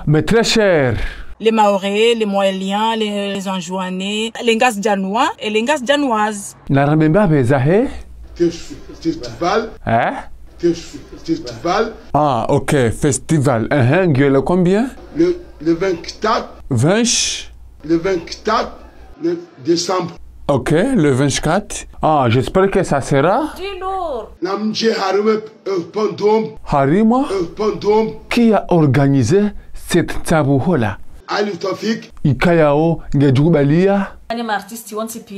Mais très cher. Les Maorais, les Moéliens, les Anjouanais, les Ngas Djanois et les Ngas Djanoises. Naramemba bezahe? Festival. Hein? Festival. Ah, ok, festival. Le combien? Le 24. 20? Le 24 décembre. Ok, le 24. Ah, j'espère que ça sera. Du lourd. Namje Harime Pandom. Harima? Pandom. Qui a organisé cette tabouhola? Ali Tofik. Ikayao Ngedjoubalia? Un artiste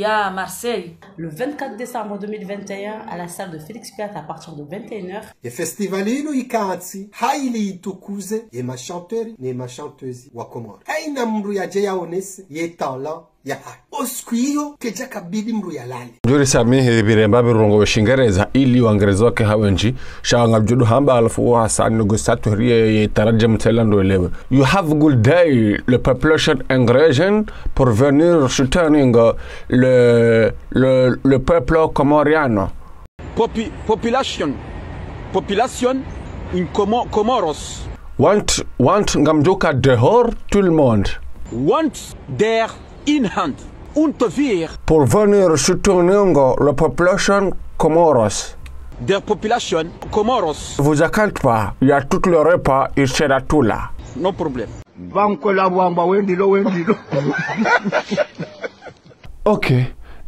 à Marseille. Le 24 décembre 2021 à la salle de Félix Piat à partir de 21h. E festivalino ikansi haili itukuze ye machanteur ne machanteuse wa Komoro. Haina mru ya jeya onese ye talent ya oskuio keja kabidi mru ya lali. Juri sami biremba birongo beshingereza ili wangereza wake hawenji shanga bjudu hamba alafu wa hasan negotiateur ye tarajum telando elewe. You have a good day le population ingrédient pour venir soutenir le peuple comoriano. Population in Comoros. Want ngamjoka dehors tout le monde. Want der inhand wir. Pour venir soutenir la population Comoros. Der population Comoros. Vous inquiétez pas, il y a tout le repas, il sera tout là. No problem. Ok,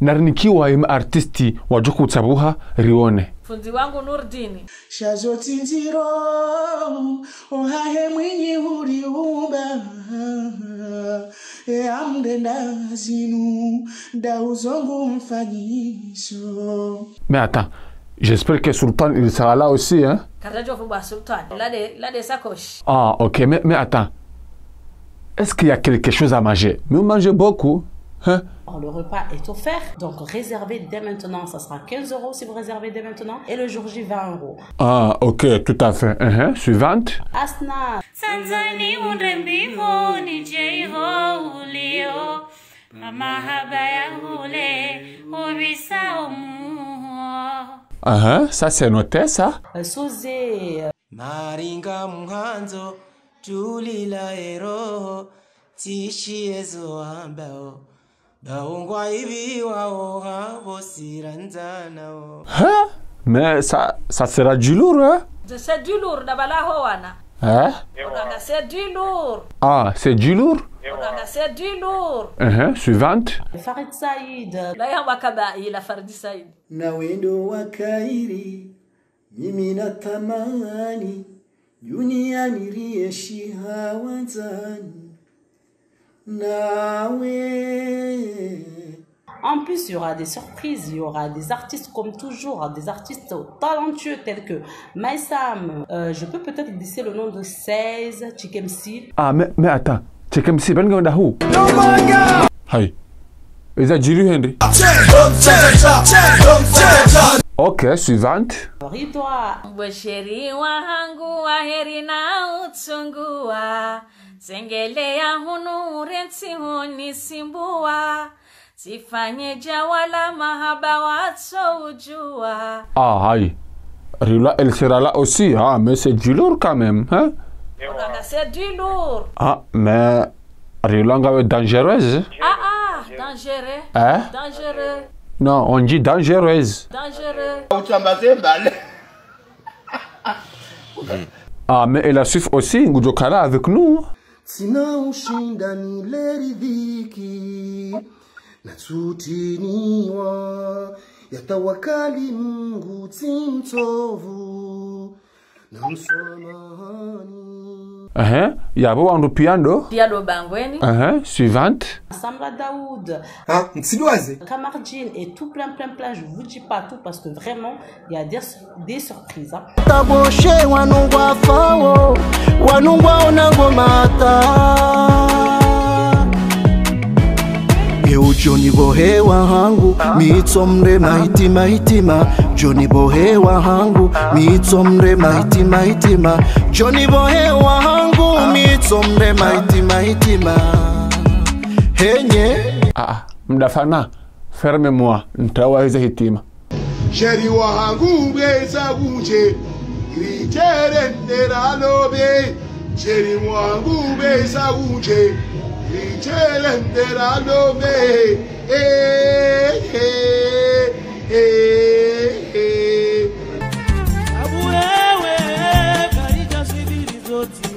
narnikiwa ima artisti wajuku tabuha rione. Fundi wangu Nurdini. Shazoti nziro, ohahe mwinyi huriumba. Amde ndazinu, dauzongu mfanyiso. Mais attends, j'espère que Sultan il sera là aussi, hein? Karajo Fuba Sultan, là des sacoches. Ah, ok, mais attends. Est-ce qu'il y a quelque chose à manger? Mais on mange beaucoup, hein? Le repas est offert, donc réservez dès maintenant, ça sera 15 € si vous réservez dès maintenant, et le jour J 20 €. Ah, ok, tout à fait. Suivante. Asna. Sanzani unrembiho ni jeiho ulio, mahaba ya hule ubisa omuho. Ça c'est noté, ça? Sosé. Maringa mhanzo, tulila eroho, tishiezo ambao. Hein? Mais ça sera du lourd, hein? C'est du lourd, d'abala hoana. Hein? C'est du lourd. Ah, c'est du lourd? C'est du lourd. Suivante. Farid Saïd. La yambakaba ila Farid Saïd. Na wendo wakairi, mimi natamani, dunia nilieshi hawanzani. En plus, il y aura des surprises, il y aura des artistes comme toujours, des artistes talentueux tels que Maïsam. Je peux peut-être laisser le nom de 16, Chikemsi. Ah, mais attends, Chikemsi, ben ganda hu. Hi. Is that Jiru Henry? Ok, suivante. Ridwa. Mbashiri wahangu waheri na utungua. Zengele ya hunu rensi honi simbua. Sifanye jawala mahaba watso ujua. Ah, aïe. Rila, elle sera là aussi. Ah, mais c'est du lourd quand même. Hein? C'est du lourd. Ah, mais Rila est dangereuse. Ah, dangereux. Hein? Dangereux. Non, on dit dangereuse. Dangereux. Ah, mais elle a suivi aussi Ngujokala avec nous. Sina ushinda nileridhiki na tutiniwa yatawakali Mungu timtovu na msamahani. Yabo wandu piano. Piano bangweni. Suivante. Samra Daoud. Ah, Ntsidoise. Kamardine et tout plein. Je vous dis pas tout parce que vraiment, il y a des surprises. Hein. Taboshe wanungwa fawo, wanungwa onango mata. Johnny bohe wangu mitsomre mahitima Johnny bohe wangu mitsomre mahitima Johnny bohe wangu mitsomre mahitima henye mdafana ferme-moi ntawaiza hitima Sheri wangu beza buche Ritere nderalobe Chéri wangu besa uje Ichele ndera nome Abuewe karija sibiri zoti